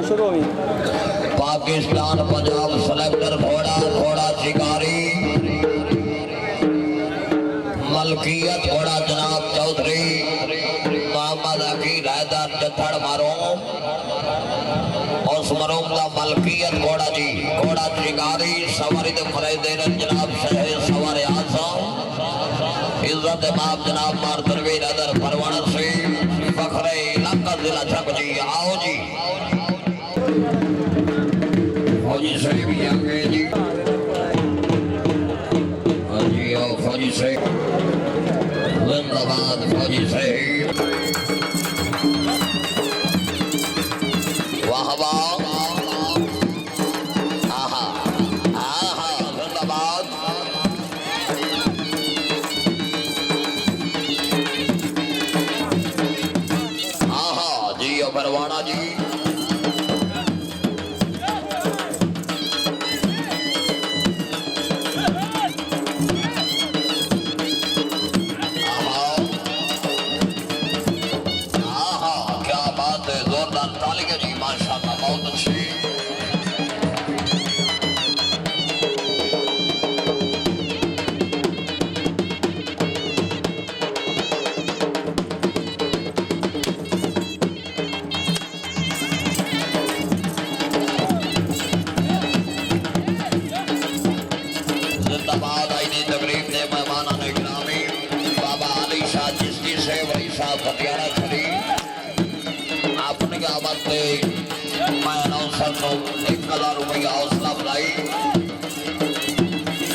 शुरू हुई। पाकिस्तान पंजाब सेलेक्टर घोड़ा घोड़ा शिकारी मलकियत घोड़ा जनाब चौधरी मोहम्मद अकीर हैदर जथड़ मारूम उस मरूम का मलकियत घोड़ा जी घोड़ा शिकारी सवारी फरेदे जनाब शहर सवार आजम इज्जत बाप जनाब मार तनवीर हैदर परवाना से फखरे इलाका जिला छक जी आओ जी फौजी साहब भी आ गए जी। हाँ जी आओ फौजी साहब जिंदाबाद फौजी साहब वाह वाह आहा आहा जिंदाबाद आहा जी परवाना जी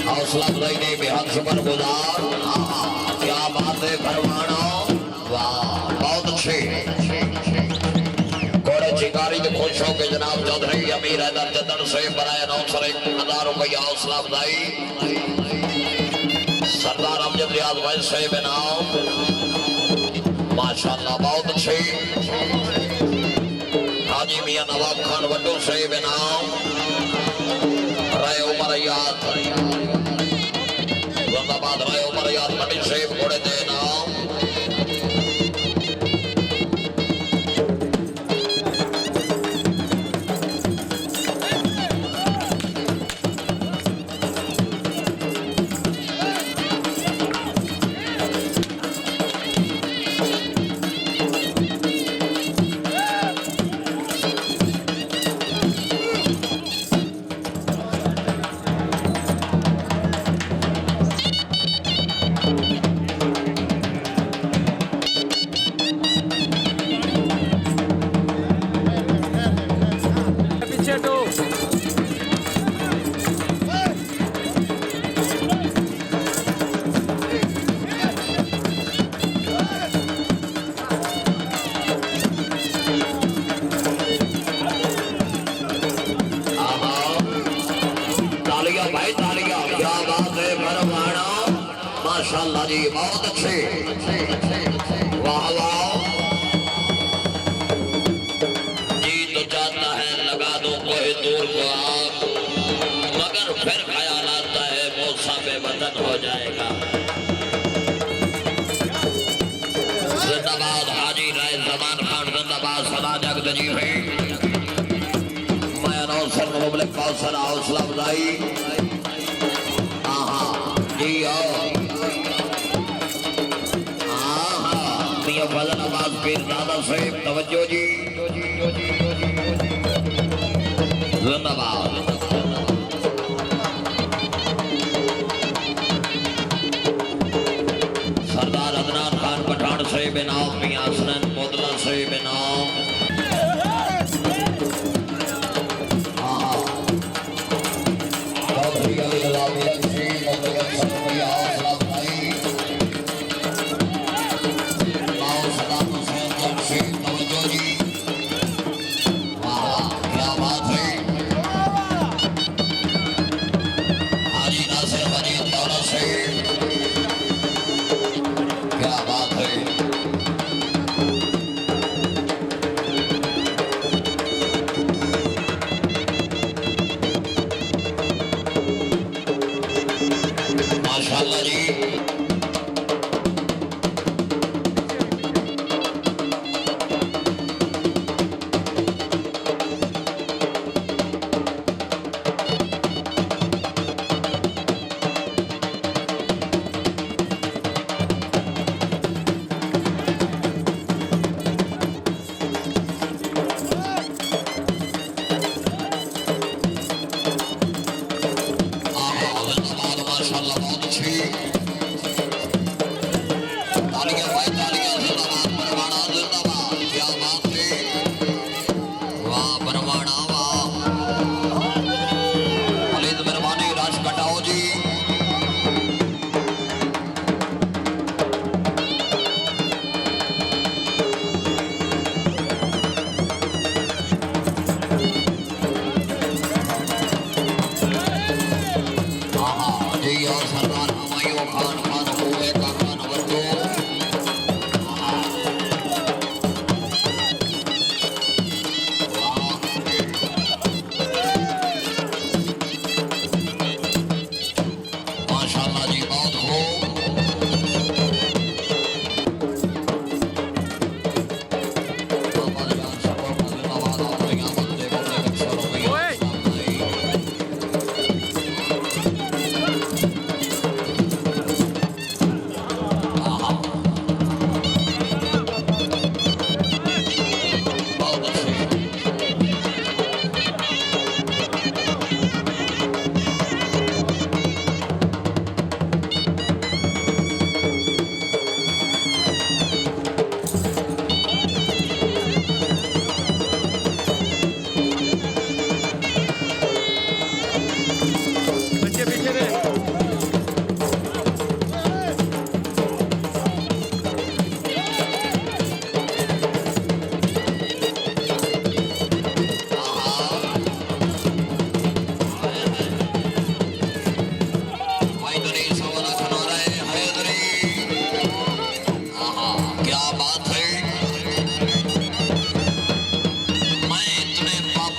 हौसला ने बेहद शुक्र गुजार क्या बात है परवाना वाह बहुत अच्छे घोड़े शिकारी के खुश हो के जनाब चौधरी अमीर हैदर जदड़ से बनाए 901,000 रुपया हौसला अफजाई सरदार अमजद रियाज भाई से बनाओ माशाल्लाह बहुत अच्छे हाजी मियां नवाब खान वड्डू से बनाओ राय उमर याद जिंदाबाद राय उमर याद मंडी से घोड़े देना माशाल्लाह जी बहुत अच्छे वाह वाह जी तो चाहता है लगा दो कोई दूर को आग मगर फिर ख्याल आता है मौसा बेवतन हो जाएगा जिंदाबाद हाजी राय जमान खान जिंदाबाद सदा जगत जी है मैं नौसर मुबलिक कौसर हौसला अफजाई आहा जी आओ फजल अब्बास पीर दादा साहब तवज्जो जी जिंदाबाद सरदार अदनान खान पठान साहब नाम मियां हसन मोदला साहब नाम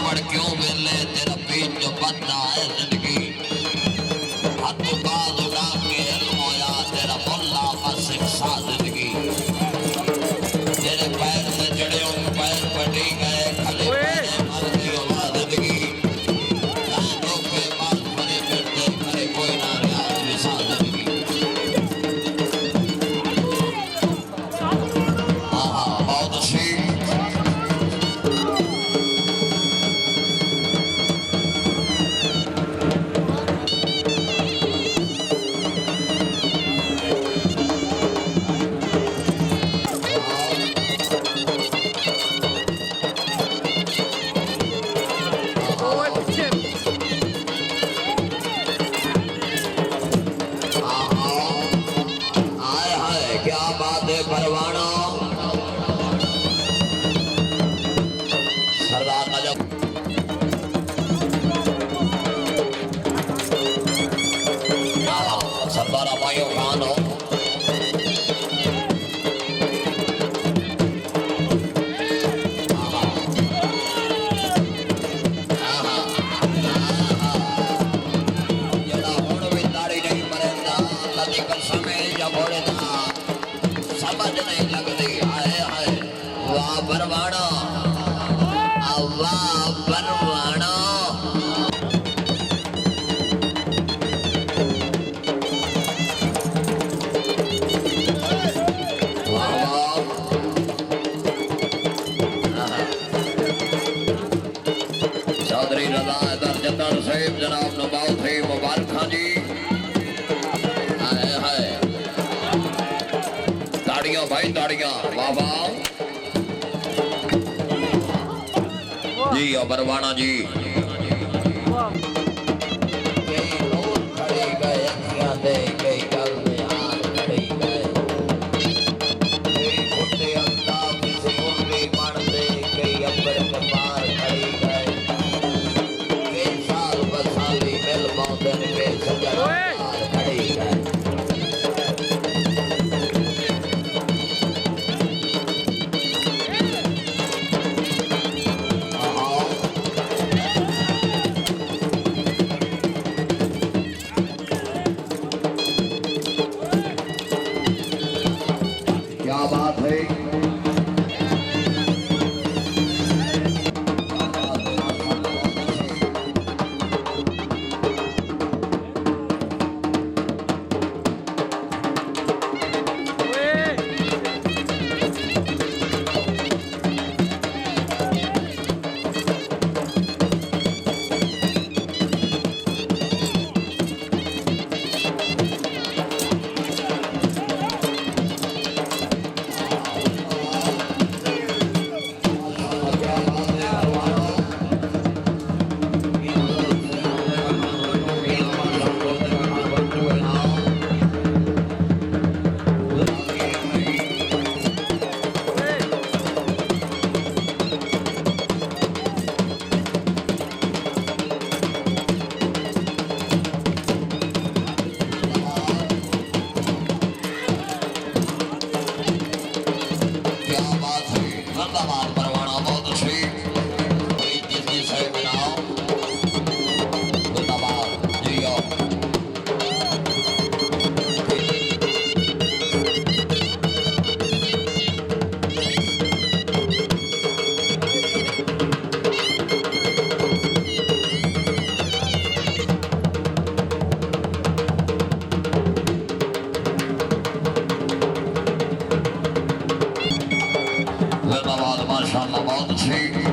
अवड़ क्यों मिले तेरा बीच जो बंदा है जिंदगी हद बाज उड़ा के इल्म होया तेरा मुल्ला बस एक सा जिंदगी तेरे पैर से चढ़े उन पैर पटी गए खले मर गई जिंदगी दांतों पे बाल भरे फिरते करे कोई ना रियाज विसा जिंदगी बहुत अच्छी परवाना सरदार नजब सरदार अमायो खान हो जड़ा हुण भी ताड़ी नहीं मरेंदा कदी कसम जब होड़े समझ नहीं लगती हाय हाय वाह परवाना वाह परवाना चौधरी रजा हैदर जतन साहिब जनाब नवाब थे मुबारक खान जी हाय हाय ताड़ियां भाई ताड़ियां वाह वाह जी अबरवाना जी कई लोग खड़े गए अखियां दे कई गल में हाथ खड़े गए कई फुटे अंदाज से मुर्गी बन दे कई अब्बर के पार खड़े गए कई साल बसाली मिल मौतन के सजा खड़े गए क्या बात है माशाअल्लाह बहुत अच्छी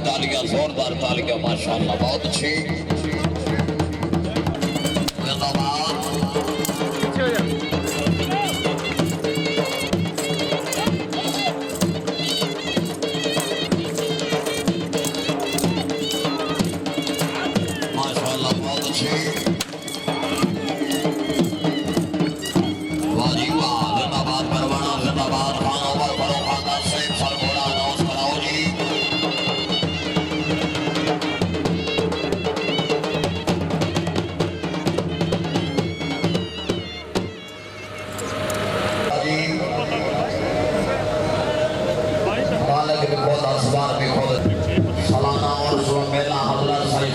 तालियां जोरदार तालियां माशाअल्लाह बहुत अच्छी पीछे वाजी वाह जिंदाबाद परवाना जिंदाबाद खान ओवर करो खाना से सर घोड़ा अनाउंस कराओ जी मालिक भी खुद आसमान भी खुद सालाना और मेला हजरत सही